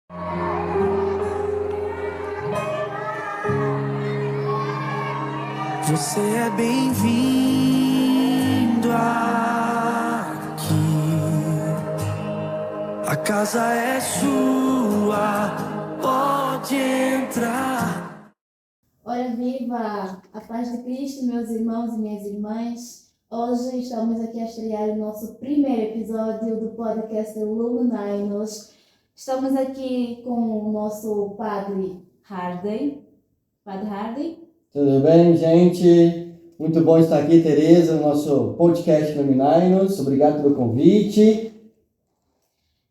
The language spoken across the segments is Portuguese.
Você é bem-vindo aqui. A casa é sua, pode entrar. Ora viva! A paz de Cristo, meus irmãos e minhas irmãs. Hoje estamos aqui a estrear o nosso primeiro episódio do podcast Luminainos. Estamos aqui com o nosso Padre Hardy. Padre Hardy. Tudo bem, gente? Muito bom estar aqui, Tereza, no nosso podcast Luminainos. Obrigado pelo convite.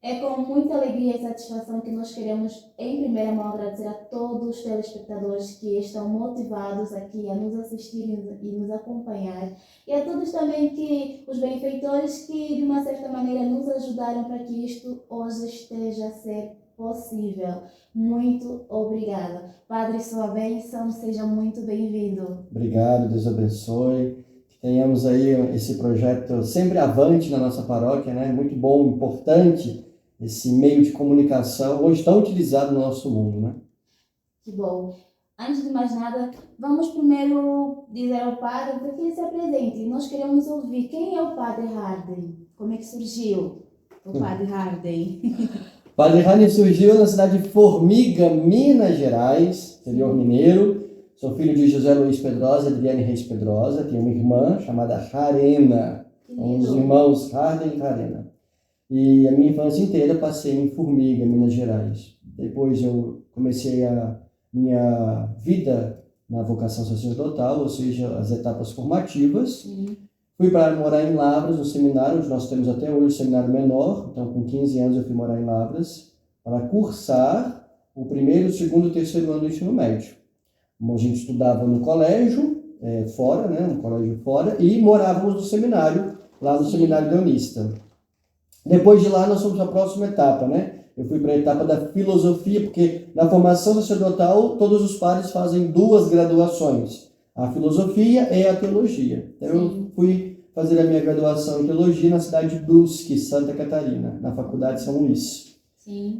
É com muita alegria e satisfação que nós queremos, em primeira mão, agradecer a todos os telespectadores que estão motivados aqui a nos assistir e nos acompanhar. E a todos também os benfeitores que, de uma certa maneira, nos ajudaram para que isto hoje esteja a ser possível. Muito obrigada. Padre, sua bênção, seja muito bem-vindo. Obrigado, Deus abençoe. Que tenhamos aí esse projeto sempre avante na nossa paróquia, né? Muito bom, importante. Esse meio de comunicação hoje tão utilizado no nosso mundo, né? Que bom. Antes de mais nada, vamos primeiro dizer ao Padre para que ele se apresente. Nós queremos ouvir quem é o Padre Hardy. Como é que surgiu o Padre Hardy? O Padre Hardy surgiu na cidade de Formiga, Minas Gerais, interior mineiro. Sou filho de José Luiz Pedrosa e Adriane Reis Pedrosa. Tenho uma irmã chamada Harena. Os irmãos Hardy e Harena. E a minha infância inteira passei em Formiga, Minas Gerais. Depois eu comecei a minha vida na vocação sacerdotal, ou seja, as etapas formativas. Fui para morar em Lavras, no seminário, onde nós temos até hoje o seminário menor. Então, com 15 anos eu fui morar em Lavras para cursar o primeiro, segundo e terceiro ano do ensino médio. A gente estudava no colégio, fora, né, um colégio fora, e morávamos no seminário, lá no Seminário Leonista. Depois de lá, nós fomos para a próxima etapa, né? Eu fui para a etapa da filosofia, porque na formação sacerdotal, todos os padres fazem 2 graduações, a filosofia e a teologia. Então, eu fui fazer a minha graduação em teologia na cidade de Brusque, Santa Catarina, na Faculdade São Luís.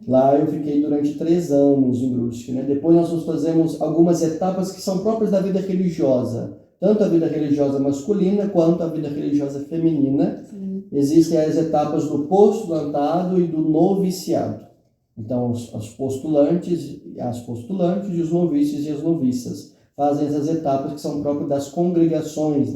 Lá eu fiquei durante 3 anos em Brusque, né? Depois nós fazemos algumas etapas que são próprias da vida religiosa, tanto a vida religiosa masculina quanto a vida religiosa feminina. Existem as etapas do postulantado e do noviciado. Então, os postulantes, as postulantes e os novícios e as noviças fazem essas etapas que são próprias das congregações,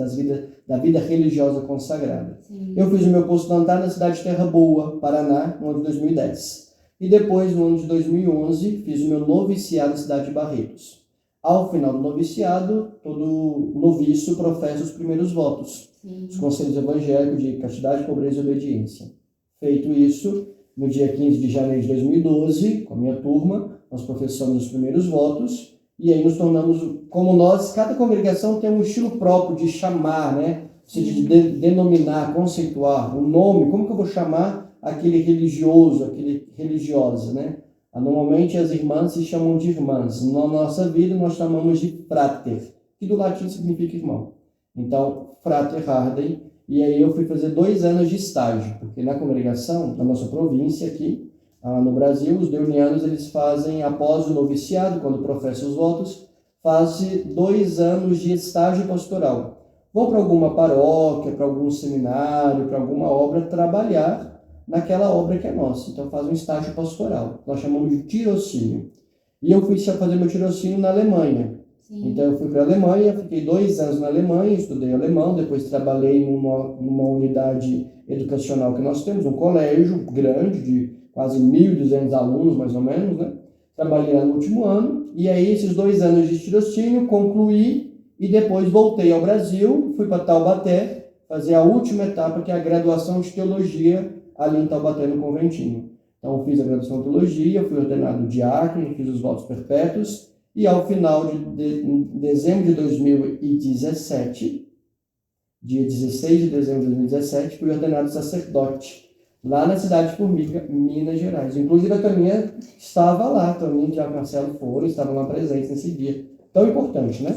da vida religiosa consagrada. Eu fiz o meu postulantado na cidade de Terra Boa, Paraná, no ano de 2010. E depois, no ano de 2011, fiz o meu noviciado na cidade de Barretos. Ao final do noviciado, todo noviço professa os primeiros votos. Os conselhos evangélicos de castidade, pobreza e obediência. Feito isso, no dia 15 de janeiro de 2012, com a minha turma, nós professamos os primeiros votos e aí nos tornamos, como nós, cada congregação tem um estilo próprio de chamar, né? Ou seja, de denominar, conceituar o nome, como que eu vou chamar aquele religioso, aquele religiosa, né? Normalmente as irmãs se chamam de irmãs. Na nossa vida nós chamamos de frater, que do latim significa irmão. Então, frater Hardy, e aí eu fui fazer 2 anos de estágio, porque na congregação, na nossa província aqui, no Brasil, os deunianos, eles fazem, após o noviciado, quando professam os votos, fazem 2 anos de estágio pastoral. Vão para alguma paróquia, para algum seminário, para alguma obra, trabalhar naquela obra que é nossa. Então, faz um estágio pastoral. Nós chamamos de tirocínio. E eu fui fazer meu tirocínio na Alemanha. Então, eu fui para a Alemanha, fiquei 2 anos na Alemanha, estudei alemão, depois trabalhei numa unidade educacional que nós temos, um colégio grande, de quase 1.200 alunos, mais ou menos, né? Trabalhei lá no último ano, e aí esses 2 anos de tirocínio concluí, e depois voltei ao Brasil, fui para Taubaté, fazer a última etapa, que é a graduação de teologia, ali em Taubaté, no conventinho. Então, eu fiz a graduação em teologia, fui ordenado diácono, fiz os votos perpétuos, e ao final de dezembro de 2017, dia 16 de dezembro de 2017, fui ordenado sacerdote, lá na cidade de Formiga, Minas Gerais. Inclusive, a Toninha estava lá, Toninha e o Diácono Marcelo foram, estavam lá presentes nesse dia. Tão importante, né?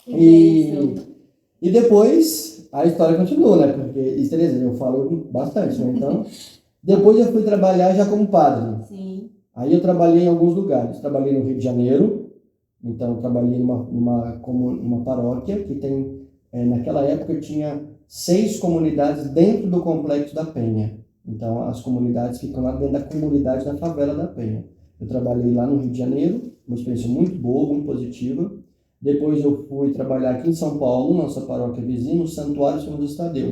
E depois, a história continua, né? Porque, Tereza, eu falo bastante, né? Então, depois eu fui trabalhar já como padre. Aí eu trabalhei em alguns lugares. Trabalhei no Rio de Janeiro, então trabalhei numa paróquia que tem, naquela época tinha 6 comunidades dentro do Complexo da Penha. Então as comunidades ficam lá dentro da comunidade da favela da Penha. Eu trabalhei lá no Rio de Janeiro, uma experiência muito boa, muito positiva. Depois eu fui trabalhar aqui em São Paulo, nossa paróquia vizinha, no Santuário São José Tadeu,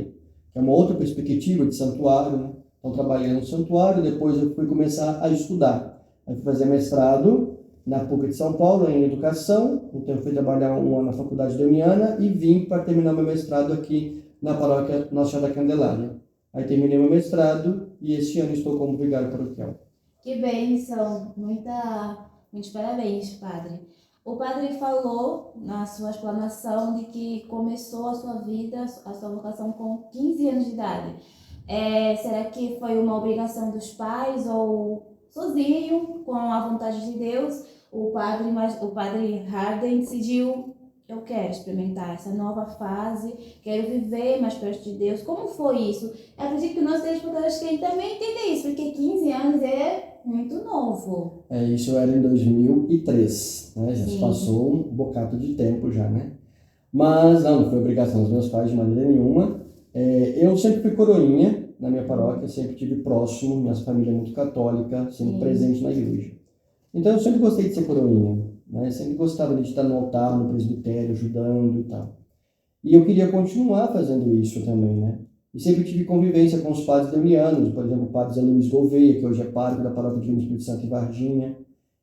que é uma outra perspectiva de santuário, né? Então trabalhei no santuário, depois eu fui começar a estudar. Aí fui fazer mestrado na PUC de São Paulo, em Educação. Então eu fui trabalhar um ano na Faculdade de Uniana e vim para terminar meu mestrado aqui na paróquia Nossa Senhora da Candelária. Aí terminei meu mestrado e este ano estou como vigário paroquial. Que bênção! Muitos parabéns, padre. O padre falou na sua explanação de que começou a sua vida, a sua vocação com 15 anos de idade. Será que foi uma obrigação dos pais ou sozinho, com a vontade de Deus, o padre Harden decidiu: eu quero experimentar essa nova fase, quero viver mais perto de Deus? Como foi isso? Eu acredito que nós telespectadores querem também entender isso, porque 15 anos é muito novo. Isso era em 2003, né? Já se Sim. passou um bocado de tempo já, né? Mas não foi obrigação dos meus pais de maneira nenhuma. Eu sempre fui coroinha na minha paróquia, sempre tive próximo, minha família é muito católica, sempre presente na igreja. Então eu sempre gostei de ser coroinha, né? Sempre gostava de estar no altar, no presbitério, ajudando e tal. E eu queria continuar fazendo isso também, né? E sempre tive convivência com os padres leonianos, por exemplo, o padre Zé Luiz Gouveia, que hoje é padre da paróquia de Espírito Santo em Varginha.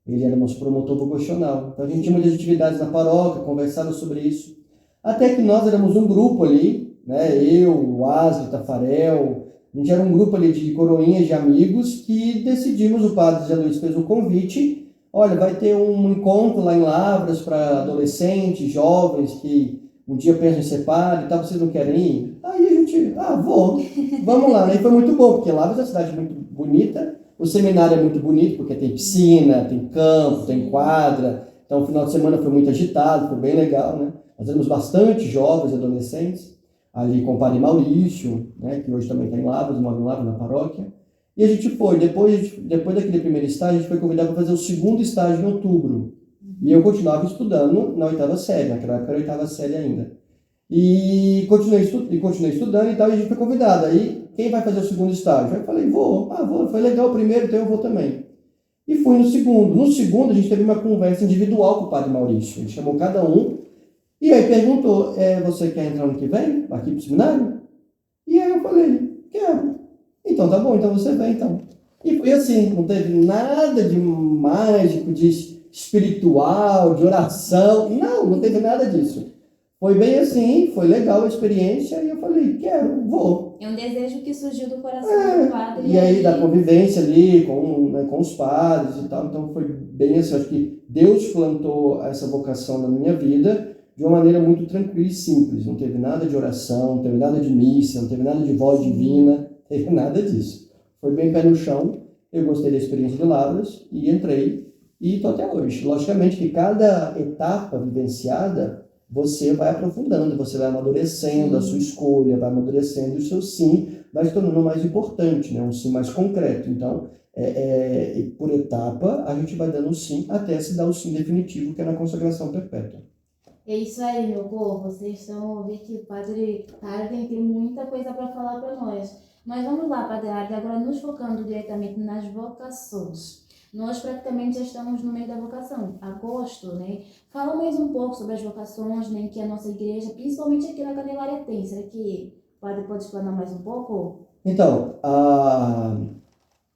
Ele era nosso promotor vocacional. Então a gente tinha muitas atividades na paróquia, conversava sobre isso. Até que nós éramos um grupo ali, né? Eu, o Asli, Tafarel, a gente era um grupo ali de coroinhas, de amigos, que decidimos, o padre Zé Luiz fez o convite: olha, vai ter um encontro lá em Lavras para adolescentes, jovens que um dia pensam em ser padre e tal, vocês não querem ir? Aí a gente, vamos lá, né? E foi muito bom, porque Lavras é uma cidade muito bonita, o seminário é muito bonito, porque tem piscina, tem campo, tem quadra, então o final de semana foi muito agitado, foi bem legal, né? Nós temos bastante jovens, adolescentes, ali com o padre Maurício, né? Que hoje também está em Lavras, mora em Lavras, na paróquia. E a gente foi, depois daquele primeiro estágio, a gente foi convidado para fazer o segundo estágio em outubro. E eu continuava estudando na 8ª série, naquela época era a 8ª série ainda. E continuei estudando e tal, e a gente foi convidado. Aí, quem vai fazer o segundo estágio? Aí eu falei, vou. Foi legal o primeiro, então eu vou também. E fui no segundo. No segundo, a gente teve uma conversa individual com o padre Maurício. Ele chamou cada um e aí perguntou: você quer entrar ano que vem, aqui pro seminário? E aí eu falei: quero. Então tá bom, então você vem, então. E foi assim, não teve nada de mágico, de espiritual, de oração. Não teve nada disso. Foi bem assim, foi legal a experiência e eu falei: quero, vou. É um desejo que surgiu do coração do padre. E aí da convivência ali com os padres e tal, então foi bem assim, acho que Deus plantou essa vocação na minha vida de uma maneira muito tranquila e simples. Não teve nada de oração, não teve nada de missa, não teve nada de voz divina, não teve nada disso. Foi bem pé no chão, eu gostei da experiência de Lavras e entrei e estou até hoje. Logicamente que cada etapa vivenciada, você vai aprofundando, você vai amadurecendo a sua escolha, vai amadurecendo o seu sim, vai se tornando mais importante, né? Um sim mais concreto. Então, por etapa, a gente vai dando o sim até se dar o sim definitivo, que é na consagração perpétua. É isso aí, meu povo. Vocês estão ouvindo que o padre Harden tem muita coisa para falar para nós. Mas vamos lá, padre Harden, agora nos focando diretamente nas vocações. Nós praticamente já estamos no meio da vocação, agosto, né? Fala mais um pouco sobre as vocações, né, que a nossa igreja, principalmente aqui na Candelária, tem. Será que o padre pode explanar mais um pouco? Então,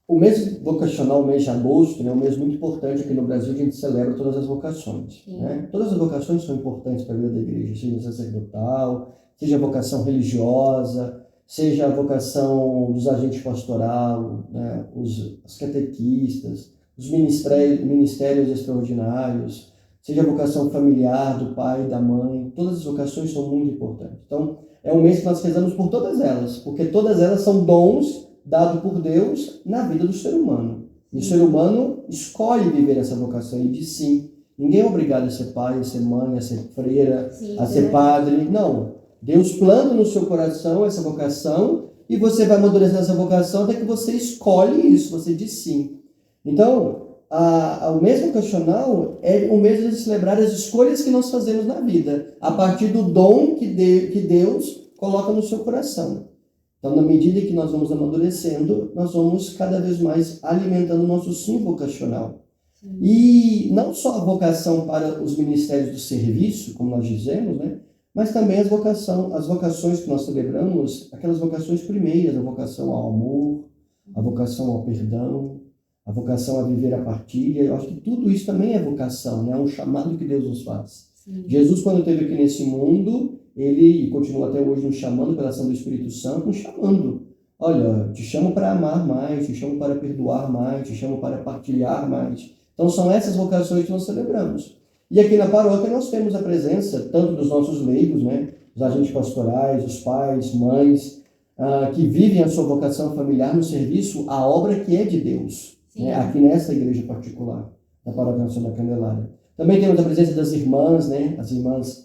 o mês vocacional, o mês de agosto, né, é um mês muito importante aqui no Brasil, a gente celebra todas as vocações. Né? Todas as vocações são importantes para a vida da igreja, seja sacerdotal, seja a vocação religiosa, seja a vocação dos agentes pastoral, né, os catequistas, os ministérios extraordinários, seja a vocação familiar do pai e da mãe, todas as vocações são muito importantes. Então, é um mês que nós rezamos por todas elas, porque todas elas são dons dados por Deus na vida do ser humano. E o ser humano escolhe viver essa vocação e diz sim. Ninguém é obrigado a ser pai, a ser mãe, a ser freira, a ser padre. Não. Deus planta no seu coração essa vocação e você vai amadurecer essa vocação até que você escolhe isso, você diz sim. Então, o mês vocacional é o mês de celebrar as escolhas que nós fazemos na vida, a partir do dom que Deus coloca no seu coração. Então, na medida que nós vamos amadurecendo, nós vamos cada vez mais alimentando o nosso sim vocacional. Sim. E não só a vocação para os ministérios do serviço, como nós dizemos, né? Mas também as vocações que nós celebramos, aquelas vocações primeiras, a vocação ao amor, a vocação ao perdão, a vocação a viver a partilha. Eu acho que tudo isso também é vocação, né? É um chamado que Deus nos faz. Sim. Jesus, quando esteve aqui nesse mundo, ele continua até hoje nos chamando pela ação do Espírito Santo, nos chamando. Olha, te chamo para amar mais, te chamo para perdoar mais, te chamo para partilhar mais. Então são essas vocações que nós celebramos. E aqui na paróquia nós temos a presença tanto dos nossos leigos, né? Os agentes pastorais, os pais, mães, que vivem a sua vocação familiar no serviço à obra que é de Deus, né? Aqui nessa igreja particular, da Paróquia Nossa Senhora da Candelária. Também temos a presença das irmãs, né? As irmãs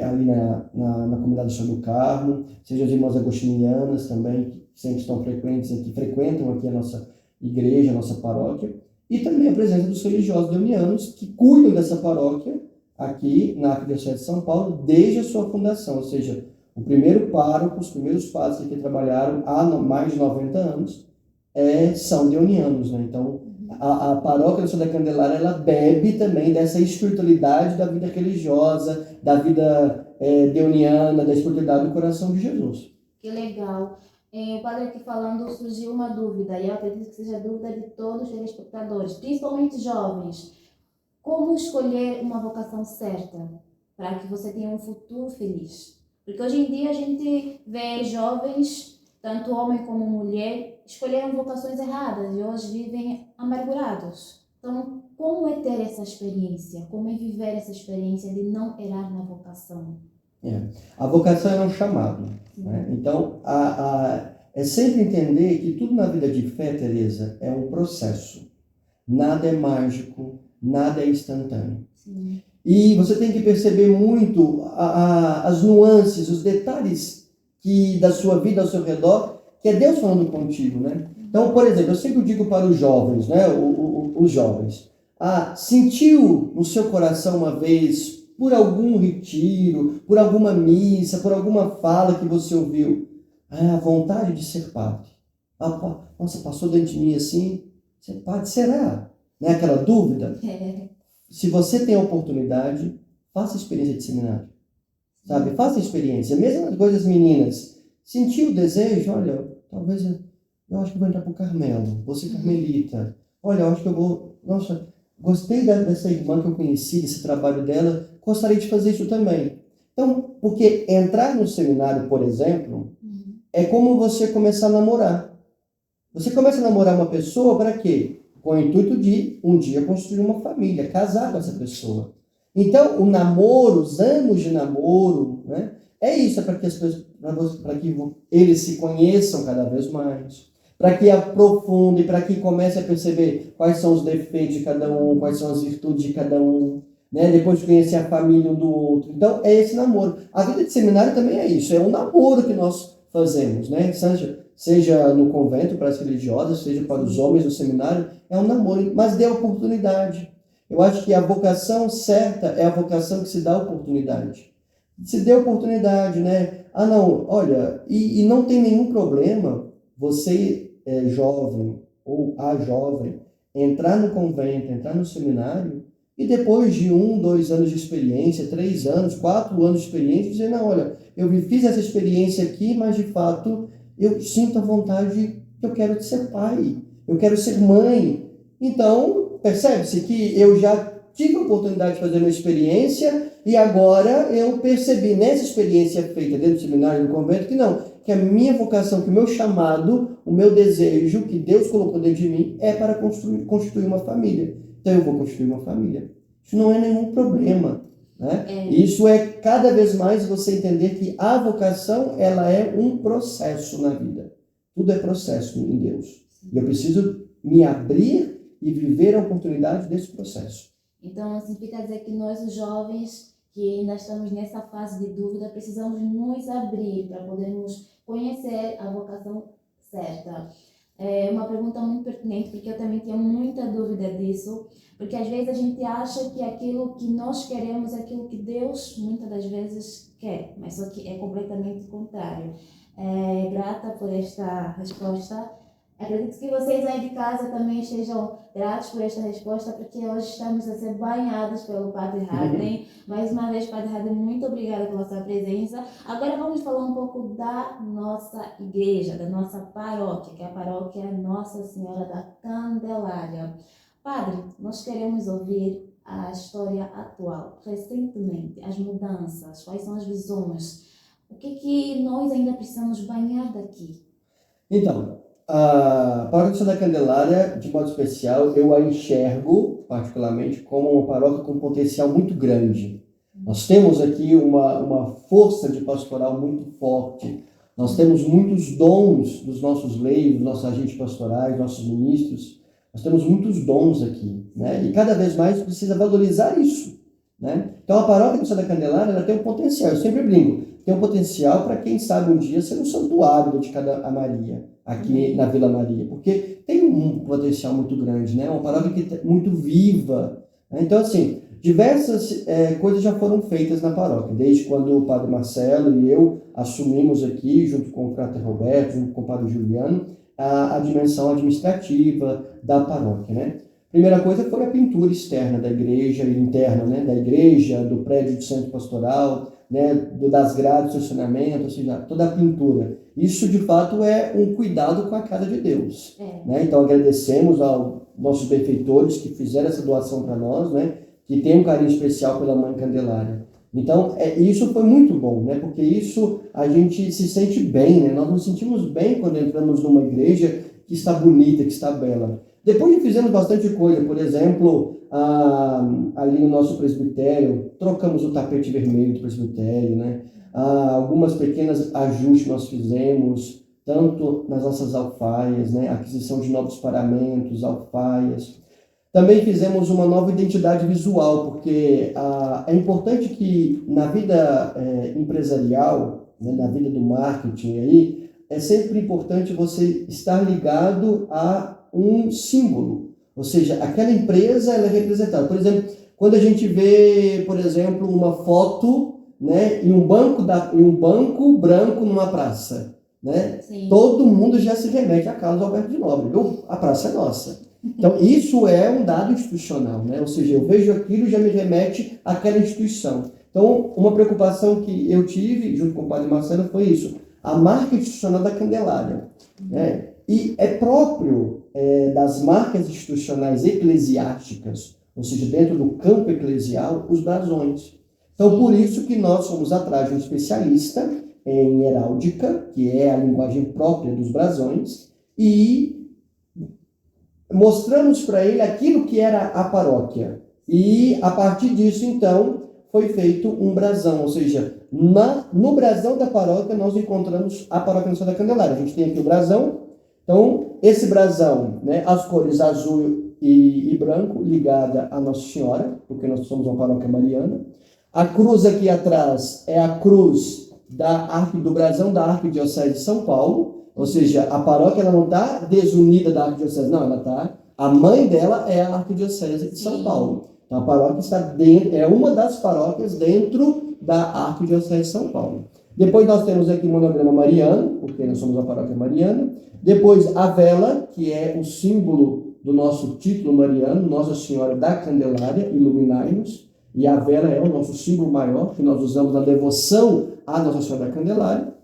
ali na comunidade do Senhor do Carmo, seja as irmãs agostinianas também, que sempre estão frequentes aqui, frequentam aqui a nossa igreja, a nossa paróquia, e também a presença dos religiosos leonianos que cuidam dessa paróquia aqui na Arquidiocese de São Paulo desde a sua fundação, ou seja, o primeiro pároco, os primeiros padres que aqui trabalharam há mais de 90 anos são leonianos, né? Então, a paróquia da Senhora da Candelária, ela bebe também dessa espiritualidade da vida religiosa, da vida leoniana, da espiritualidade do coração de Jesus. Que legal. Padre, aqui falando, surgiu uma dúvida, e eu acredito que seja a dúvida de todos os telespectadores, principalmente jovens. Como escolher uma vocação certa para que você tenha um futuro feliz? Porque hoje em dia a gente vê jovens, tanto homem como mulher, escolheram vocações erradas e hoje vivem amargurados. Então, como é ter essa experiência? Como é viver essa experiência de não errar na vocação? A vocação é um chamado, né? Então, é sempre entender que tudo na vida de fé, Teresa, é um processo. Nada é mágico, nada é instantâneo. Sim. E você tem que perceber muito as nuances, os detalhes da sua vida ao seu redor, que é Deus falando contigo, né? Então, por exemplo, eu sempre digo para os jovens, né? Os jovens, sentiu no seu coração uma vez, por algum retiro, por alguma missa, por alguma fala que você ouviu, a vontade de ser padre? Nossa, passou dentro de mim assim, ser padre, será? Né? Aquela dúvida? Se você tem a oportunidade, faça a experiência de seminário. Sabe? Faça a experiência. Mesmo as coisas meninas. Sentiu o desejo? Olha, talvez eu acho que vou entrar para o Carmelo. Vou ser carmelita. Olha, eu acho que eu vou... Nossa, gostei dessa irmã que eu conheci, desse trabalho dela. Gostaria de fazer isso também. Então, porque entrar no seminário, por exemplo, é como você começar a namorar. Você começa a namorar uma pessoa para quê? Com o intuito de um dia construir uma família, casar com essa pessoa. Então, o namoro, os anos de namoro, né, é isso, para que eles se conheçam cada vez mais, para que aprofundem, para que comecem a perceber quais são os defeitos de cada um, quais são as virtudes de cada um, né, depois de conhecer a família um do outro. Então, é esse namoro. A vida de seminário também é isso, é um namoro que nós fazemos, né? Seja no convento para as religiosas, seja para os homens no seminário, é um namoro, mas dê oportunidade. Eu acho que a vocação certa é a vocação que se dá oportunidade. Se dê oportunidade, né? Não, olha, e não tem nenhum problema você, jovem ou a jovem, entrar no convento, entrar no seminário, e depois de 1, 2 anos de experiência, 3 anos, 4 anos de experiência, dizer, não, olha, eu fiz essa experiência aqui, mas de fato eu sinto a vontade que eu quero ser pai, eu quero ser mãe. Então, percebe-se que eu já tive a oportunidade de fazer uma experiência e agora eu percebi nessa experiência feita dentro do seminário do convento que a minha vocação, que o meu chamado, o meu desejo que Deus colocou dentro de mim é para constituir uma família. Então eu vou construir uma família. Isso não é nenhum problema, né? Isso é cada vez mais você entender que a vocação, ela é um processo na vida. Tudo é processo em Deus. E eu preciso me abrir e viver a oportunidade desse processo. Então, significa dizer que nós, os jovens, que ainda estamos nessa fase de dúvida, precisamos nos abrir para podermos conhecer a vocação certa. É uma pergunta muito pertinente, porque eu também tinha muita dúvida disso, porque às vezes a gente acha que aquilo que nós queremos é aquilo que Deus muitas das vezes quer, mas só que é completamente contrário. Grata por esta resposta. Acredito que vocês aí de casa também estejam gratos por esta resposta, porque hoje estamos a ser banhados pelo Padre Hadley. Mais uma vez, Padre Hadley, muito obrigada pela sua presença. Agora vamos falar um pouco da nossa igreja, da nossa paróquia, que é a paróquia Nossa Senhora da Candelária. Padre, nós queremos ouvir a história atual, recentemente, as mudanças, quais são as visões, o que nós ainda precisamos banhar daqui? Então, a Paróquia da Candelária, de modo especial, eu a enxergo, particularmente, como uma paróquia com um potencial muito grande. Nós temos aqui uma força de pastoral muito forte. Nós temos muitos dons dos nossos leigos, dos nossos agentes pastorais, nossos ministros. Nós temos muitos dons aqui, né? E cada vez mais precisa valorizar isso, né? Então, a Paróquia da Candelária, ela tem um potencial, eu sempre brinco, tem um potencial para quem sabe um dia ser um santuário dedicado a Maria, aqui na Vila Maria, porque tem um potencial muito grande, né? Uma paróquia que é muito viva, né? Então, assim, diversas coisas já foram feitas na paróquia, desde quando o Padre Marcelo e eu assumimos aqui, junto com o Frater Roberto, junto com o Padre Juliano, a dimensão administrativa da paróquia, né? Primeira coisa foi a pintura externa da igreja e interna, né? Da igreja, do prédio do centro pastoral, né? Das grades de estacionamento, ou seja, toda a pintura. Isso, de fato, é um cuidado com a casa de Deus, né? Então, agradecemos aos nossos benfeitores que fizeram essa doação para nós, né? Que tem um carinho especial pela Mãe Candelária. Então, isso foi muito bom, né? Porque isso a gente se sente bem, né? Nós nos sentimos bem quando entramos numa igreja que está bonita, que está bela. Depois fizemos bastante coisa, por exemplo, ali no nosso presbitério, trocamos o tapete vermelho do presbitério, né? Algumas pequenas ajustes nós fizemos, tanto nas nossas alfaias, né? Aquisição de novos paramentos, alfaias. Também fizemos uma nova identidade visual, porque é importante que na vida empresarial, né, na vida do marketing aí, é sempre importante você estar ligado a um símbolo. Ou seja, aquela empresa ela é representada. Por exemplo, quando a gente vê, por exemplo, uma foto, né, em um banco branco numa praça, né? Todo mundo já se remete a Carlos Alberto de Nóbrega. A praça é nossa. Então, isso é um dado institucional, né? Ou seja, eu vejo aquilo e já me remete àquela instituição. Então, uma preocupação que eu tive, junto com o Padre Marcelo, foi isso. A marca institucional da Candelária, né? E é próprio das marcas institucionais eclesiásticas, ou seja, dentro do campo eclesial, os brasões. Então, por isso que nós fomos atrás de um especialista em heráldica, que é a linguagem própria dos brasões, e mostramos para ele aquilo que era a paróquia. E, a partir disso, então, foi feito um brasão. Ou seja, no brasão da paróquia, nós encontramos a Paróquia Nossa da Candelária. A gente tem aqui o brasão. Então, esse brasão, né, as cores azul e branco, ligada a Nossa Senhora, porque nós somos uma paróquia mariana. A cruz aqui atrás é a cruz do brasão da Arquidiocese de São Paulo. Ou seja, a paróquia ela não está desunida da Arquidiocese, não, ela está. A mãe dela é a Arquidiocese de São Paulo. Então, a paróquia está dentro, é uma das paróquias dentro da Arquidiocese de São Paulo. Depois nós temos aqui o monograma mariano, porque nós somos uma paróquia mariana. Depois a vela, que é o símbolo do nosso título mariano, Nossa Senhora da Candelária, iluminai-nos. E a vela é o nosso símbolo maior, que nós usamos na devoção à Nossa Senhora da Candelária.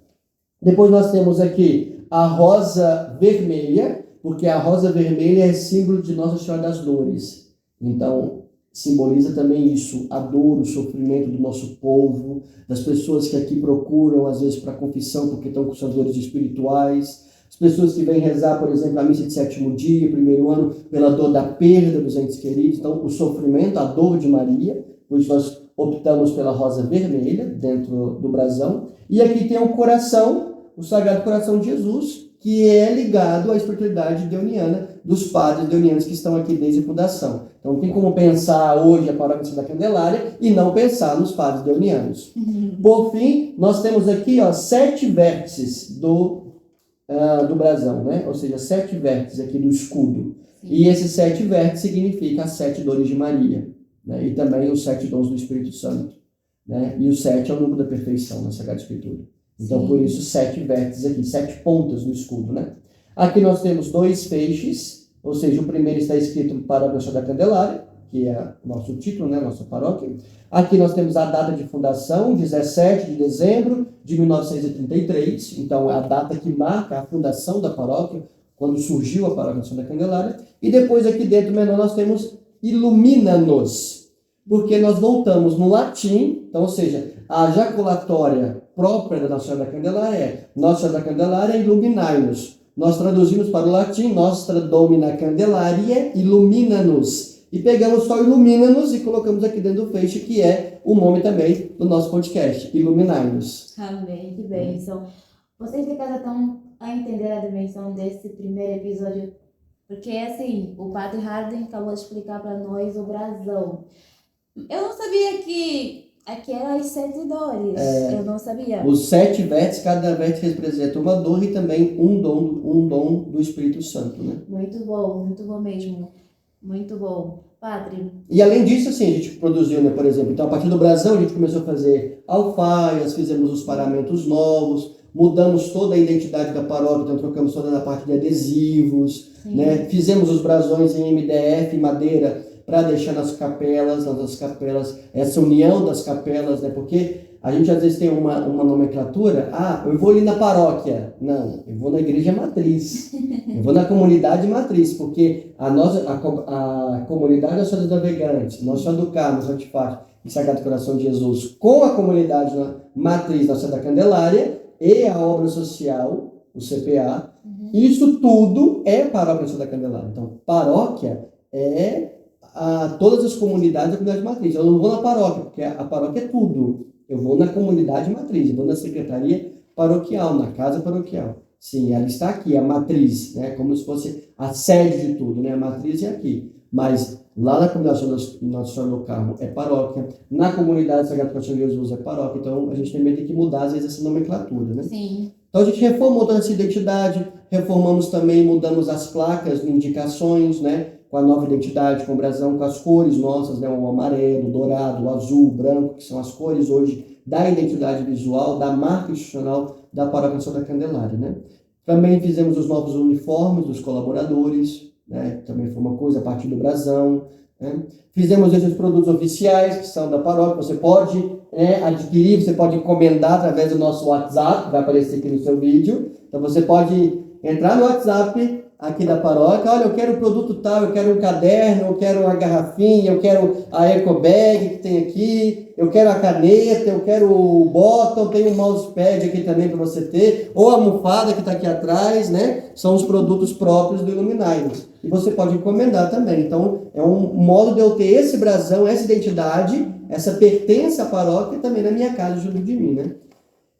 Depois nós temos aqui a rosa vermelha, porque a rosa vermelha é símbolo de Nossa Senhora das Dores. Então, simboliza também isso, a dor, o sofrimento do nosso povo, das pessoas que aqui procuram, às vezes, para confissão, porque estão com suas dores espirituais. As pessoas que vêm rezar, por exemplo, a missa de sétimo dia, primeiro ano, pela dor da perda dos entes queridos. Então, o sofrimento, a dor de Maria, por isso nós optamos pela rosa vermelha, dentro do brasão. E aqui tem o coração, o Sagrado Coração de Jesus, que é ligado à espiritualidade deoniana, dos padres deonianos que estão aqui desde a fundação. Então, tem como pensar hoje a Paróquia da Candelária e não pensar nos padres deonianos. Por fim, nós temos aqui 7 vértices do do brasão, né? Ou seja, 7 vértices aqui do escudo. Sim. E esses 7 vértices significam as 7 dores de Maria, né? E também os 7 dons do Espírito Santo, né? E o 7 é o número da perfeição na Sagrada Escritura. Então, Sim. por isso, 7 vértices aqui, 7 pontas do escudo, né? Aqui nós temos 2 feixes, ou seja, o primeiro está escrito para a Nossa da Candelária, que é o nosso título, né? Nossa paróquia. Aqui nós temos a data de fundação, 17 de dezembro de 1933. Então, é a data que marca a fundação da paróquia, quando surgiu a paróquia Nossa da Candelária. E depois, aqui dentro menor, nós temos Ilumina-nos, porque nós voltamos no latim, então, ou seja, a jaculatória própria da Nossa Senhora da Candelária é Nossa Senhora da Candelária, iluminai-nos. Nós traduzimos para o latim, Nostra Domina Candelaria, ilumina-nos. E pegamos só ilumina-nos e colocamos aqui dentro do feixe, que é o nome também do nosso podcast, Iluminai-nos. Amém, que bênção. Vocês de casa estão a entender a dimensão desse primeiro episódio? Porque, assim, o Padre Harding acabou de explicar para nós o brasão. Eu não sabia que aqui eram as 7 dores. Eu não sabia. Os 7 vértices, cada vértice representa uma dor e também um dom do Espírito Santo, né? Muito bom mesmo. Muito bom. Padre. E além disso, assim, a gente produziu, né, por exemplo, então a partir do brasão a gente começou a fazer alfaias, fizemos os paramentos novos, mudamos toda a identidade da paróquia, então trocamos toda a parte de adesivos, né? Fizemos os brasões em MDF, madeira, para deixar nas nossas capelas, essa união das capelas, né? Porque a gente às vezes tem uma nomenclatura, eu vou ali na paróquia. Não, eu vou na igreja matriz, eu vou na comunidade matriz, porque a comunidade Nossa Senhora dos Navegantes, Nossa Senhora do Carmo, Nossa Senhora de Fátima e Sagrado Coração de Jesus, com a comunidade matriz Nossa Senhora da Candelária e a obra social, o CPA, isso tudo é paróquia Nossa Senhora da Candelária. Então, paróquia é todas as comunidades da comunidade matriz. Eu não vou na paróquia, porque a paróquia é tudo. Eu vou na comunidade matriz, eu vou na secretaria paroquial, na casa paroquial. Sim, ela está aqui, a matriz, né? Como se fosse a sede de tudo, né? A matriz é aqui. Mas lá na comunidade Nossa Senhora do Carmo é paróquia, na comunidade Sagrado Coração de Jesus é paróquia. Então a gente também tem que mudar, às vezes, essa nomenclatura, né? Sim. Então a gente reformou toda essa identidade, reformamos também, mudamos as placas, indicações, né? Com a nova identidade, com o brasão, com as cores nossas, né? O amarelo, o dourado, o azul, o branco, que são as cores hoje da identidade visual, da marca institucional da Paróquia Nossa Senhora da Candelária, né? Também fizemos os novos uniformes dos colaboradores, né? Também foi uma coisa a partir do brasão, né? Fizemos esses produtos oficiais que são da paróquia, você pode adquirir, você pode encomendar através do nosso WhatsApp, vai aparecer aqui no seu vídeo. Então você pode entrar no WhatsApp aqui da paróquia, olha, eu quero o produto tal, eu quero um caderno, eu quero uma garrafinha, eu quero a eco bag que tem aqui, eu quero a caneta, eu quero o bottom, tem um mousepad aqui também para você ter, ou a almofada que está aqui atrás, né? São os produtos próprios do Iluminai-nos. E você pode encomendar também. Então, é um modo de eu ter esse brasão, essa identidade, essa pertença à paróquia também na minha casa, junto de mim, né?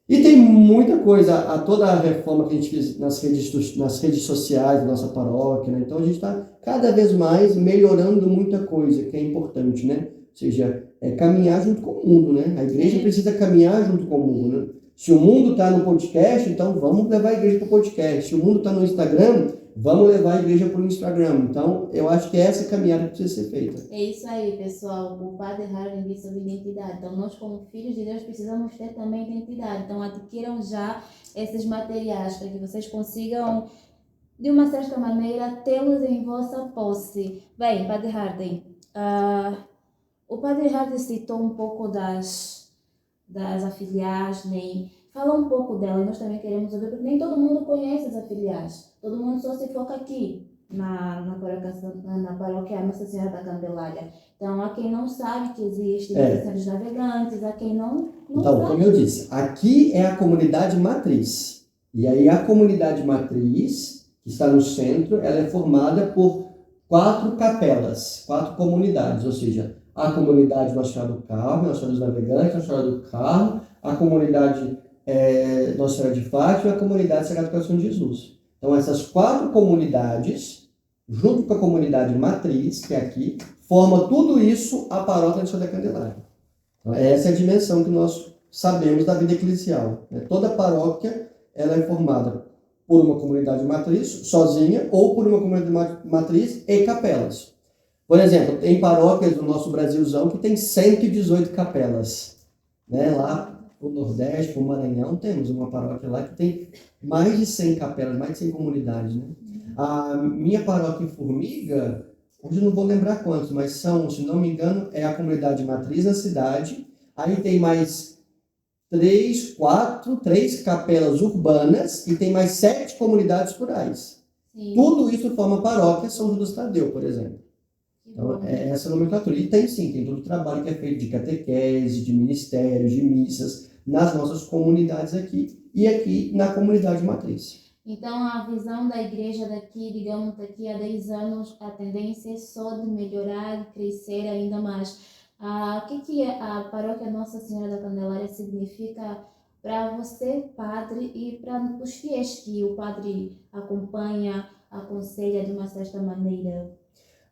E tem muita coisa, toda a reforma que a gente fez nas redes sociais da nossa paróquia, né? Então a gente está cada vez mais melhorando muita coisa, que é importante, né? Ou seja, caminhar junto com o mundo, né? A igreja precisa caminhar junto com o mundo, né? Se o mundo está no podcast, então vamos levar a igreja para o podcast. Se o mundo está no Instagram, vamos levar a igreja para o Instagram. Então, eu acho que é essa caminhada que precisa ser feita. É isso aí, pessoal. O Padre Harding disse sobre identidade. Então, nós, como filhos de Deus, precisamos ter também identidade. Então, adquiram já esses materiais para que vocês consigam, de uma certa maneira, tê-los em vossa posse. Bem, Padre Harding, o Padre Harding citou um pouco das afiliadas, né? Fala um pouco dela, nós também queremos ouvir, porque nem todo mundo conhece as afiliadas. Todo mundo só se foca aqui, na paróquia Nossa Senhora da Candelária. Então, há quem não sabe que existe os navegantes, há quem não então, sabe. como eu disse, aqui é a comunidade matriz. E aí a comunidade matriz, que está no centro, ela é formada por 4 capelas, 4 comunidades, ou seja, a comunidade Nossa Senhora do Carmo, Nossa Senhora dos Navegantes, Nossa Senhora do Carmo, a comunidade Nossa Senhora de Fátima e a comunidade Sagrado Coração de Jesus. Então, essas 4 comunidades, junto com a comunidade matriz, que é aqui, forma tudo isso a paróquia Nossa Senhora da Candelária. Então, essa é a dimensão que nós sabemos da vida eclesial, né? Toda paróquia ela é formada por uma comunidade matriz sozinha ou por uma comunidade matriz e capelas. Por exemplo, tem paróquias no nosso Brasilzão que tem 118 capelas. Né? Lá no Nordeste, no Maranhão, temos uma paróquia lá que tem mais de 100 capelas, mais de 100 comunidades. Né? A minha paróquia em Formiga, hoje eu não vou lembrar quantos, mas são, se não me engano, é a comunidade matriz na cidade. Aí tem mais 3 capelas urbanas e tem mais 7 comunidades rurais. Sim. Tudo isso forma paróquia São Judas Tadeu, por exemplo. Então, é essa nomenclatura. E tem sim, tem todo o trabalho que é feito de catequese, de ministérios, de missas, nas nossas comunidades aqui e aqui na comunidade matriz. Então, a visão da igreja daqui, digamos, daqui a 10 anos, a tendência é só de melhorar e crescer ainda mais. O que a paróquia Nossa Senhora da Candelária significa para você, padre, e para os fiéis que o padre acompanha, aconselha de uma certa maneira?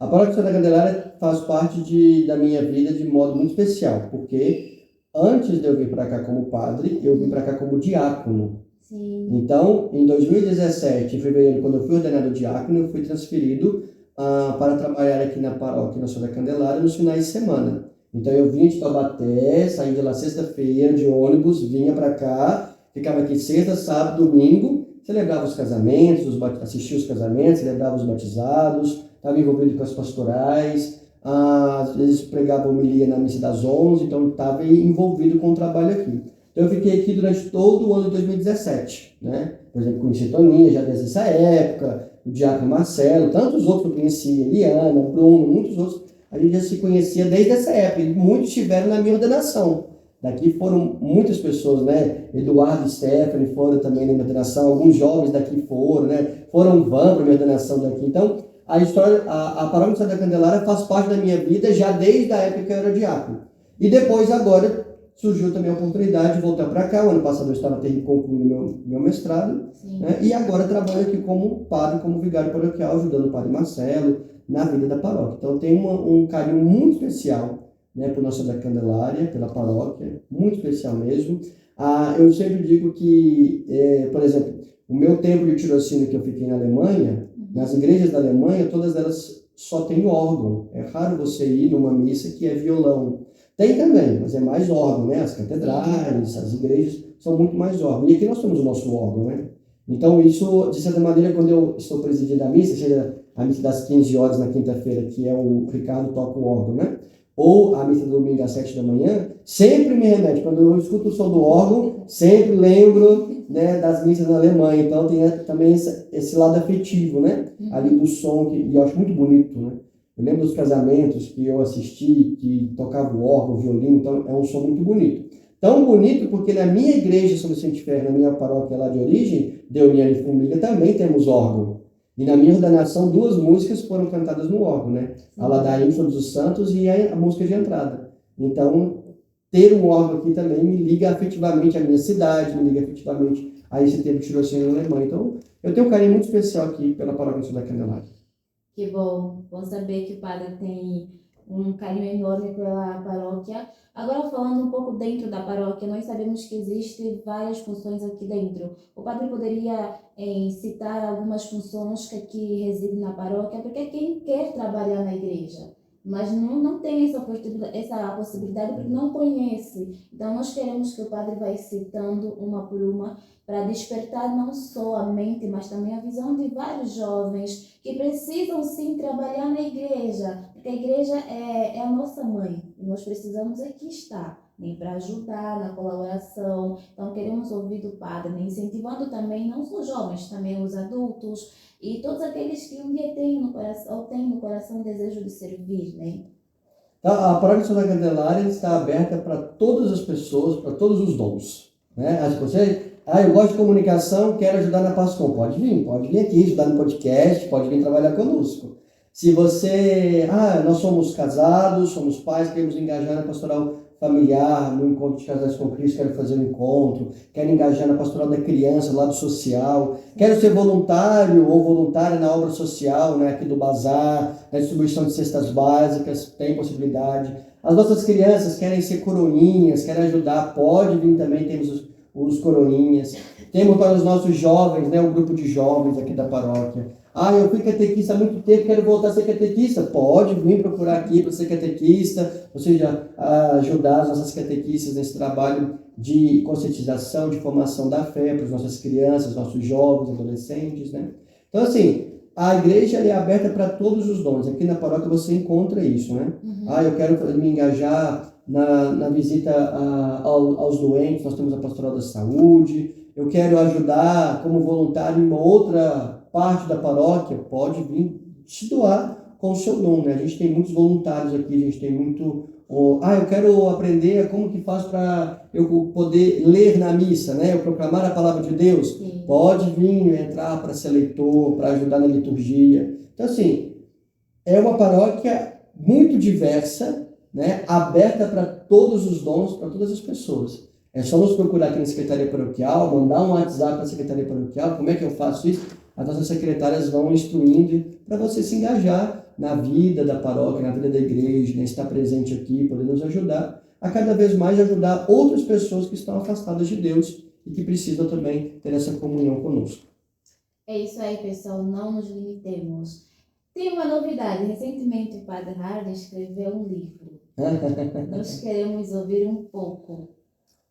A paróquia Santa Candelária faz parte da minha vida de modo muito especial, porque antes de eu vir para cá como padre, eu vim para cá como diácono. Sim. Então, em 2017, em fevereiro, quando eu fui ordenado diácono, eu fui transferido para trabalhar aqui na paróquia Nossa Senhora da Candelária nos finais de semana. Então, eu vinha de Taubaté, saí de lá sexta-feira de ônibus, vinha para cá, ficava aqui sexta, sábado, domingo, celebrava os casamentos, assistia os casamentos, celebrava os batizados, estava envolvido com as pastorais, às vezes pregava homilia na missa das 11, então estava envolvido com o trabalho aqui. Então eu fiquei aqui durante todo o ano de 2017, né? Por exemplo, conheci Toninha já desde essa época, o diácono Marcelo, tantos outros que eu conhecia, Eliana, Bruno, muitos outros, a gente já se conhecia desde essa época, e muitos estiveram na minha ordenação. Daqui foram muitas pessoas, né? Eduardo e Stephanie foram também na minha ordenação, alguns jovens daqui foram, né? Foram para a minha ordenação daqui. Então, a história, a paróquia Santa Candelária faz parte da minha vida já desde a época que eu era diácono. E depois, agora, surgiu também a oportunidade de voltar para cá. O ano passado eu estava concluindo meu mestrado, né? E agora trabalho aqui como padre, como vigário paroquial, ajudando o padre Marcelo na vida da paróquia. Então, tenho um carinho muito especial, né, por Nossa Senhora da Candelária, pela paróquia, muito especial mesmo. Eu sempre digo que, por exemplo, o meu tempo de tirocínio que eu fiquei na Alemanha, nas igrejas da Alemanha, todas elas só têm órgão. É raro você ir numa missa que é violão. Tem também, mas é mais órgão, né? As catedrais, as igrejas são muito mais órgão. E aqui nós temos o nosso órgão, né? Então, isso, de certa maneira, quando eu estou presidindo a missa, seja a missa das 15 horas na quinta-feira, que é o Ricardo toca o órgão, né? Ou a missa do domingo às 7 da manhã, sempre me remete. Quando eu escuto o som do órgão, sempre lembro, né, das missas na Alemanha. Então tem também esse lado afetivo, né? Ali do som, e eu acho muito bonito, né? Eu lembro dos casamentos que eu assisti, que tocava o órgão, o violino, então é um som muito bonito. Tão bonito porque na minha igreja, São Vicente de Ferro, na minha paróquia lá de origem, de União e Formiga, também temos órgão. E na minha ordenação, 2 músicas foram cantadas no órgão, né? A Ladainha Todos os Santos e a música de entrada. Então, ter um órgão aqui também me liga afetivamente à minha cidade, me liga afetivamente a esse tempo de tirocínio na Alemanha. Então, eu tenho um carinho muito especial aqui pela paróquia Santa Candelária. Que bom saber que o padre tem um carinho enorme pela paróquia. Agora, falando um pouco dentro da paróquia, nós sabemos que existem várias funções aqui dentro. O padre poderia citar algumas funções que aqui residem na paróquia, porque quem quer trabalhar na igreja, mas não tem essa possibilidade porque não conhece. Então, nós queremos que o padre vá citando uma por uma para despertar não só a mente, mas também a visão de vários jovens que precisam sim trabalhar na igreja, porque a igreja é a nossa mãe e nós precisamos aqui estar, né, para ajudar na colaboração. Então, queremos ouvir do padre, né, incentivando também não só os jovens, também os adultos e todos aqueles que um dia têm no coração o desejo de servir, né? A paróquia Santa Candelária está aberta para todas as pessoas, para todos os dons, né? Eu gosto de comunicação, quero ajudar na Pascom. Pode vir aqui, ajudar no podcast, pode vir trabalhar conosco. Se você, nós somos casados, somos pais, queremos engajar na pastoral familiar, no encontro de casais com Cristo, quero fazer um encontro, quero engajar na pastoral da criança, lado social, quero ser voluntário ou voluntária na obra social, né, aqui do bazar, na distribuição de cestas básicas, tem possibilidade. As nossas crianças querem ser coroinhas, querem ajudar, pode vir também, temos os coroinhas. Temos para os nossos jovens, né, um grupo de jovens aqui da paróquia. Ah, eu fui catequista há muito tempo, quero voltar a ser catequista. Pode vir procurar aqui para ser catequista, ou seja, ajudar as nossas catequistas nesse trabalho de conscientização, de formação da fé para as nossas crianças, nossos jovens, adolescentes, né? Então, assim, a igreja é aberta para todos os dons. Aqui na paróquia você encontra isso, né? Ah, eu quero me engajar na visita aos doentes, nós temos a pastoral da saúde. Eu quero ajudar como voluntário em uma outra parte da paróquia, pode vir se doar com o seu dom, né? A gente tem muitos voluntários aqui, a gente tem muito... eu quero aprender como que faz para eu poder ler na missa, né? Eu proclamar a palavra de Deus. Sim. Pode vir entrar para ser leitor, para ajudar na liturgia. Então, assim, é uma paróquia muito diversa, né? Aberta para todos os dons, para todas as pessoas. É só nos procurar aqui na Secretaria Paroquial, mandar um WhatsApp para a Secretaria Paroquial. Como é que eu faço isso? As nossas secretárias vão instruindo para você se engajar na vida da paróquia, na vida da igreja, né? Estar presente aqui, poder nos ajudar a cada vez mais ajudar outras pessoas que estão afastadas de Deus e que precisam também ter essa comunhão conosco. É isso aí, pessoal. Não nos limitemos. Tem uma novidade. Recentemente o Padre Hardy escreveu um livro. Nós queremos ouvir um pouco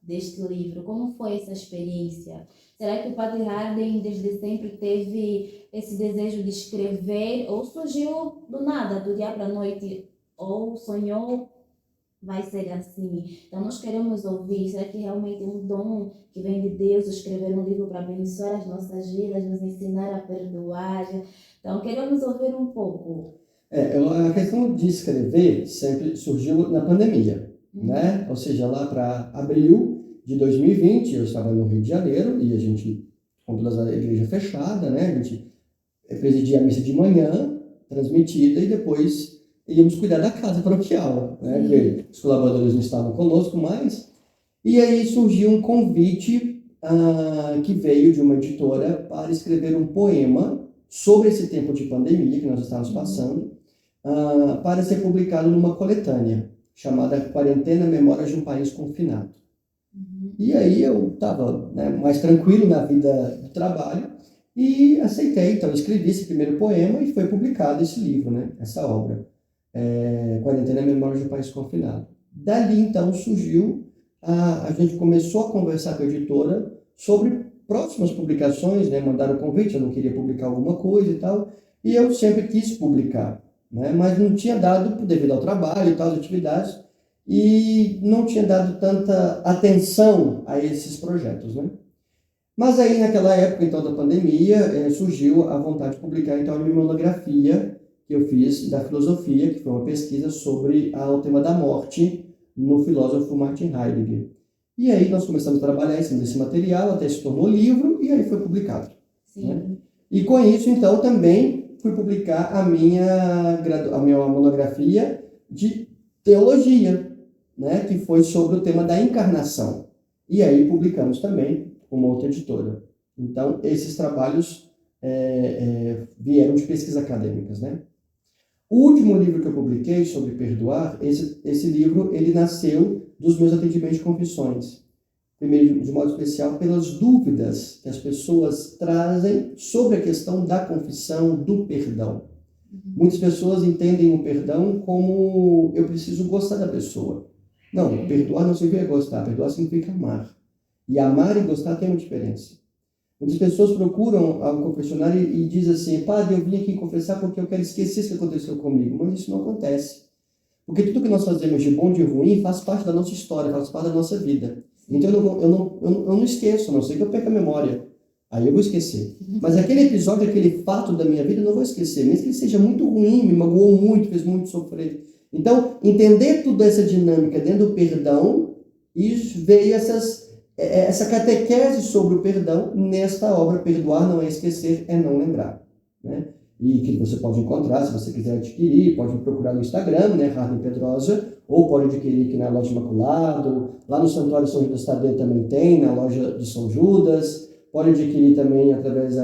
deste livro. Como foi essa experiência? Será que o Padre Hardy desde sempre teve esse desejo de escrever ou surgiu do nada, do dia para a noite, ou sonhou, vai ser assim? Então nós queremos ouvir, será que realmente é um dom que vem de Deus, escrever um livro para abençoar as nossas vidas, nos ensinar a perdoar? Então queremos ouvir um pouco. A questão de escrever sempre surgiu na pandemia, né? Ou seja, lá para abril de 2020, eu estava no Rio de Janeiro e a gente, com toda a igreja fechada, né? A gente presidia a missa de manhã, transmitida, e depois íamos cuidar da casa paroquial, né? Porque os colaboradores não estavam conosco mais. E aí surgiu um convite que veio de uma editora para escrever um poema sobre esse tempo de pandemia que nós estávamos passando, para ser publicado numa coletânea chamada Quarentena, Memórias de um País Confinado. E aí eu estava, né, mais tranquilo na vida do trabalho e aceitei, então escrevi esse primeiro poema e foi publicado esse livro, né, essa obra, Quarentena, Memórias de um País Confinado. Dali então surgiu, a gente começou a conversar com a editora sobre próximas publicações, né, mandaram o convite, eu não queria publicar alguma coisa e tal, e eu sempre quis publicar, né, mas não tinha dado devido ao trabalho e tal, as atividades, e não tinha dado tanta atenção a esses projetos, né? Mas aí, naquela época, então, da pandemia, surgiu a vontade de publicar, então, a minha monografia que eu fiz da filosofia, que foi uma pesquisa sobre o tema da morte no filósofo Martin Heidegger. E aí nós começamos a trabalhar em cima desse material, até se tornou livro, e aí foi publicado. Sim. Né? E com isso, então, também fui publicar a minha monografia de teologia, né, que foi sobre o tema da encarnação. E aí publicamos também com uma outra editora. Então, esses trabalhos vieram de pesquisas acadêmicas, né? O último livro que eu publiquei sobre perdoar, esse livro, ele nasceu dos meus atendimentos de confissões. Primeiro, de modo especial, pelas dúvidas que as pessoas trazem sobre a questão da confissão, do perdão. Muitas pessoas entendem o perdão como eu preciso gostar da pessoa. Não, perdoar não significa gostar, perdoar significa amar. E amar e gostar tem uma diferença. Muitas pessoas procuram um confessionário e dizem assim, padre, eu vim aqui confessar porque eu quero esquecer isso que aconteceu comigo. Mas isso não acontece. Porque tudo que nós fazemos de bom e de ruim faz parte da nossa história, faz parte da nossa vida. Então eu não esqueço, a não ser que eu perca a memória. Aí eu vou esquecer. Mas aquele episódio, aquele fato da minha vida, eu não vou esquecer. Mesmo que ele seja muito ruim, me magoou muito, fez muito sofrer. Então, entender toda essa dinâmica dentro do perdão, e veio essa catequese sobre o perdão nesta obra. Perdoar não é esquecer, é não lembrar. Né? E que você pode encontrar, se você quiser adquirir, pode me procurar no Instagram, né, Harden Pedrosa, ou pode adquirir aqui na Loja Imaculado, lá no Santuário São Judas Tadeu também tem, na Loja de São Judas, pode adquirir também através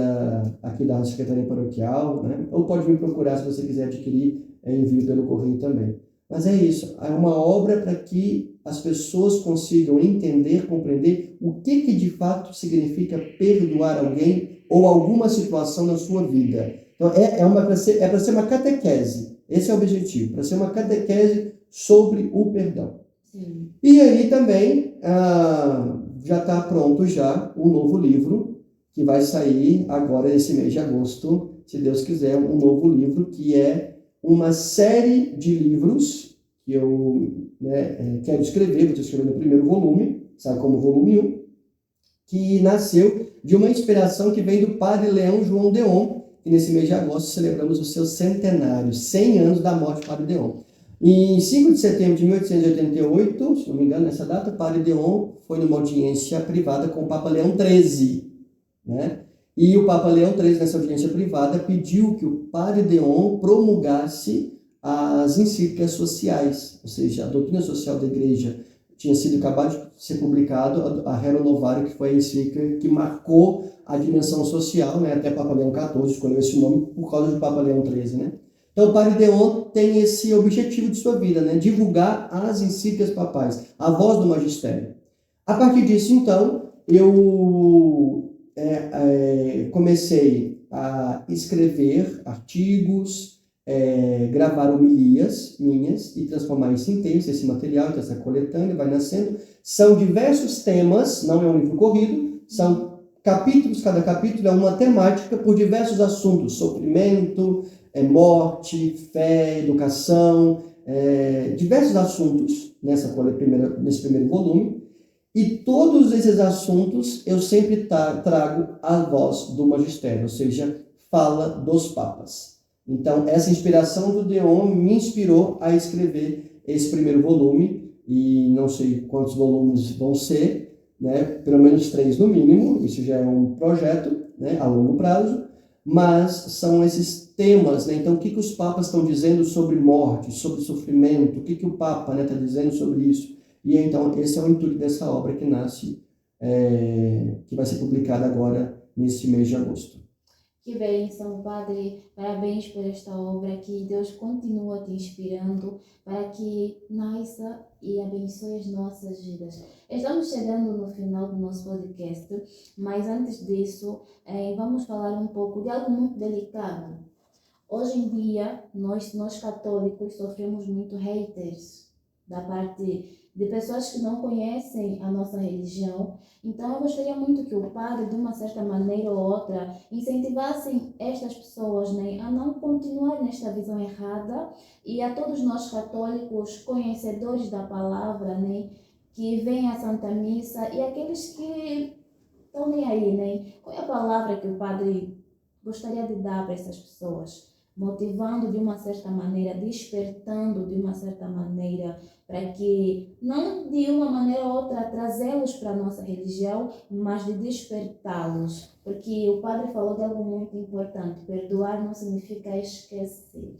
aqui da Secretaria Paroquial, né? Ou pode me procurar se você quiser adquirir, envio pelo correio também. Mas é isso, é uma obra para que as pessoas consigam entender, compreender o que de fato significa perdoar alguém ou alguma situação na sua vida. Então, é para ser uma catequese. Esse é o objetivo, para ser uma catequese sobre o perdão. Sim. E aí também já está pronto já um novo livro que vai sair agora nesse mês de agosto, se Deus quiser, um novo livro que é uma série de livros que eu quero escrever, vou escrever no primeiro volume, sai como volume 1, que nasceu de uma inspiração que vem do padre Leão João Deon, e nesse mês de agosto celebramos o seu centenário, 100 anos da morte do padre Deon. Em 5 de setembro de 1888, se não me engano, nessa data, o padre Deon foi numa audiência privada com o Papa Leão XIII, né? E o Papa Leão XIII, nessa audiência privada, pediu que o padre Deon promulgasse as encíclicas sociais, ou seja, a doutrina social da igreja tinha sido acabado de ser publicado, a Rerum Novarum, que foi a encíclica que marcou a dimensão social, né? Até Papa Leão XIV escolheu esse nome por causa do Papa Leão XIII, né? Então, o padre Deon tem esse objetivo de sua vida, né? Divulgar as encíclicas papais, a voz do magistério. A partir disso, então, eu comecei a escrever artigos, gravar homilias minhas e transformar isso em texto, esse material, então essa coletânea vai nascendo. São diversos temas, não é um livro corrido, são capítulos, cada capítulo é uma temática por diversos assuntos, sofrimento, morte, fé, educação, diversos assuntos nesse primeiro volume. E todos esses assuntos eu sempre trago a voz do magistério, ou seja, fala dos papas. Então, essa inspiração do Deon me inspirou a escrever esse primeiro volume, e não sei quantos volumes vão ser, né? Pelo menos 3 no mínimo, isso já é um projeto, né, a longo prazo, mas são esses temas, né? Então, o que os papas estão dizendo sobre morte, sobre sofrimento, o que o Papa está dizendo sobre isso? E então, esse é o intuito dessa obra que nasce, que vai ser publicada agora nesse mês de agosto. Que bênção, Padre. Parabéns por esta obra, que Deus continua te inspirando para que nasça e abençoe as nossas vidas. Estamos chegando no final do nosso podcast, mas antes disso, vamos falar um pouco de algo muito delicado. Hoje em dia, nós católicos sofremos muito haters da parte de pessoas que não conhecem a nossa religião. Então, eu gostaria muito que o padre, de uma certa maneira ou outra, incentivassem estas pessoas, né, a não continuar nesta visão errada, e a todos nós católicos, conhecedores da palavra, né, que vêm à Santa Missa, e aqueles que estão nem aí, né? Qual é a palavra que o padre gostaria de dar para essas pessoas? Motivando de uma certa maneira, despertando de uma certa maneira, para que, não de uma maneira ou outra, trazê-los para a nossa religião, mas de despertá-los. Porque o padre falou de algo muito importante: perdoar não significa esquecer.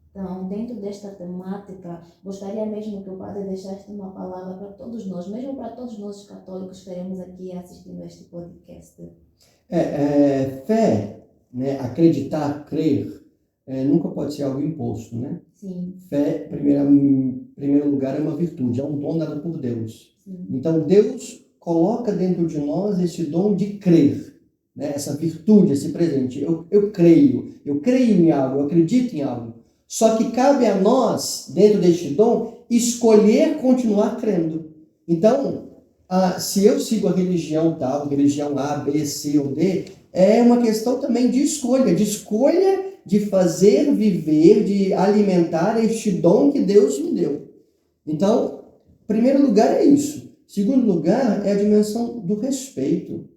Então, dentro desta temática, gostaria mesmo que o padre deixasse uma palavra para todos nós, mesmo para todos nós católicos que estaremos aqui assistindo a este podcast. Fé, né, acreditar, crer, nunca pode ser algo imposto, né? Sim. Fé, em primeiro lugar, é uma virtude, é um dom dado por Deus. Sim. Então, Deus coloca dentro de nós esse dom de crer, né? Essa virtude, esse presente. Eu creio em algo, eu acredito em algo. Só que cabe a nós, dentro deste dom, escolher continuar crendo. Então, se eu sigo a religião tal, religião A, B, C ou D, é uma questão também de escolha de fazer viver, de alimentar este dom que Deus me deu. Então, primeiro lugar é isso. Segundo lugar é a dimensão do respeito.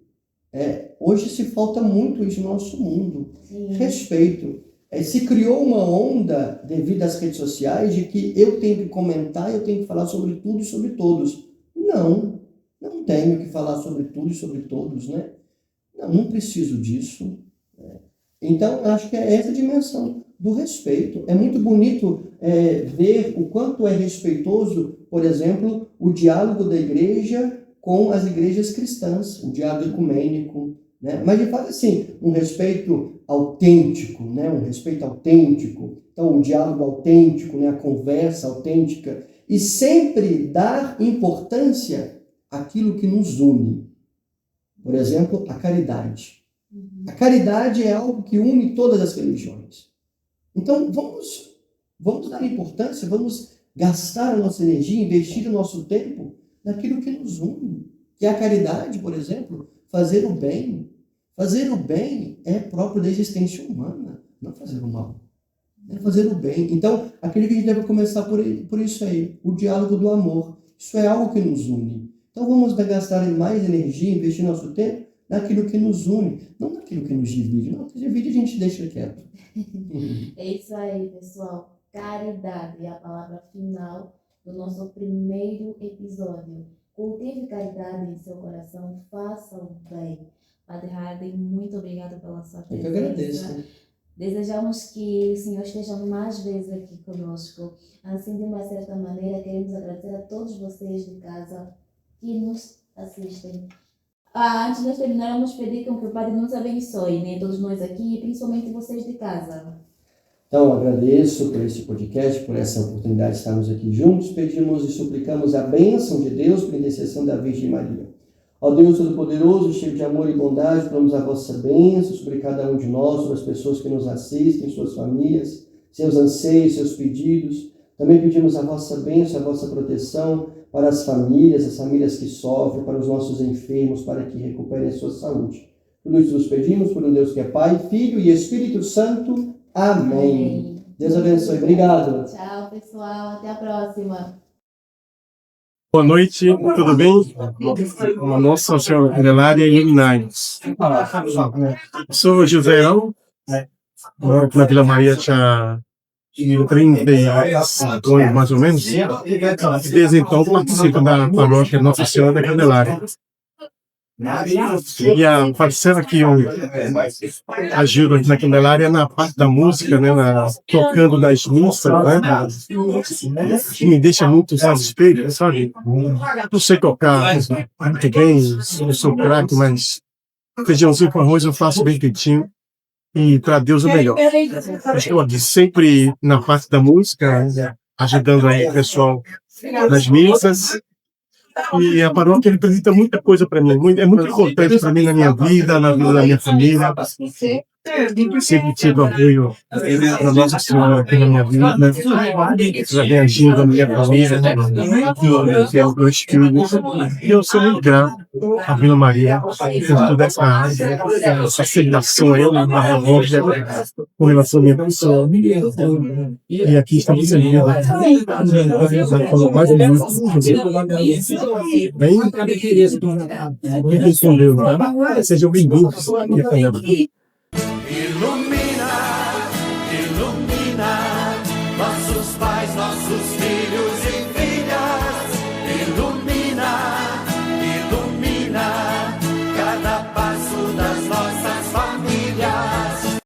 Hoje se falta muito isso no nosso mundo. Sim. Respeito. Se criou uma onda devido às redes sociais de que eu tenho que comentar, eu tenho que falar sobre tudo e sobre todos. Não tenho que falar sobre tudo e sobre todos, né? Não preciso disso. Então, acho que é essa dimensão do respeito. É muito bonito ver o quanto é respeitoso, por exemplo, o diálogo da igreja com as igrejas cristãs, o diálogo ecumênico, né? Mas de fato, assim, um respeito autêntico, né? Um respeito autêntico. Então, o diálogo autêntico, né? A conversa autêntica. E sempre dar importância àquilo que nos une. Por exemplo, a caridade. A caridade é algo que une todas as religiões. Então, vamos dar importância, vamos gastar a nossa energia, investir o nosso tempo naquilo que nos une. Que é a caridade, por exemplo, fazer o bem. Fazer o bem é próprio da existência humana, não fazer o mal. É fazer o bem. Então, aquilo que a gente deve começar por isso aí, o diálogo do amor. Isso é algo que nos une. Então, vamos gastar mais energia, investir nosso tempo naquilo que nos une, não naquilo que nos divide. Não, que divide a gente deixa quieto. É isso aí, pessoal. Caridade é a palavra final do nosso primeiro episódio. Cultive caridade em seu coração, faça o bem. Padre Harden, muito obrigada pela sua presença. Eu que agradeço. Desejamos que o Senhor esteja mais vezes aqui conosco. Assim, de uma certa maneira, queremos agradecer a todos vocês de casa que nos assistem. Antes de nós terminarmos, pedir que o Padre nos abençoe, né? Todos nós aqui e principalmente vocês de casa. Então, agradeço por esse podcast, por essa oportunidade de estarmos aqui juntos. Pedimos e suplicamos a bênção de Deus por intercessão da Virgem Maria. Ó Deus Todo-Poderoso, cheio de amor e bondade, damos a vossa bênção sobre cada um de nós, sobre as pessoas que nos assistem, suas famílias, seus anseios, seus pedidos. Também pedimos a vossa bênção, a vossa proteção para as famílias que sofrem, para os nossos enfermos, para que recuperem a sua saúde. Tudo isso nos pedimos por um Deus que é Pai, Filho e Espírito Santo. Amém. Deus abençoe. Obrigado. Tchau, pessoal. Até a próxima. Boa noite, tudo bem? Nossa Senhora Candelária iluminai-nos. Sou José Leão, moro na Vila Maria já 35 anos, mais ou menos. Desde então participo da paróquia Nossa Senhora da Candelária. E a parcela que eu ajudo aqui na Candelária é na parte da música, né, tocando das missas, né, que me deixa muito satisfeito, sabe? Não sei tocar muito bem, não sou craque, mas feijãozinho com arroz eu faço bem feitinho e para Deus é melhor. Estou aqui sempre na parte da música, ajudando aí o pessoal nas missas. E a paróquia representa muita coisa para mim, é muito importante para mim na minha vida, na vida da minha família. Sempre tive apoio da Nossa Senhora aqui na minha vida, né? Já vem agindo na minha família, que é o meu filhos. E eu sou muito grato à Vila Maria por toda essa aceitação aí, uma relógio com relação à minha pessoa. E aqui estamos sendo mais um minuto. Bem, respondeu, tá? Sejam bem-vindos. Ilumina, ilumina nossos pais, nossos filhos e filhas. Ilumina, ilumina cada passo das nossas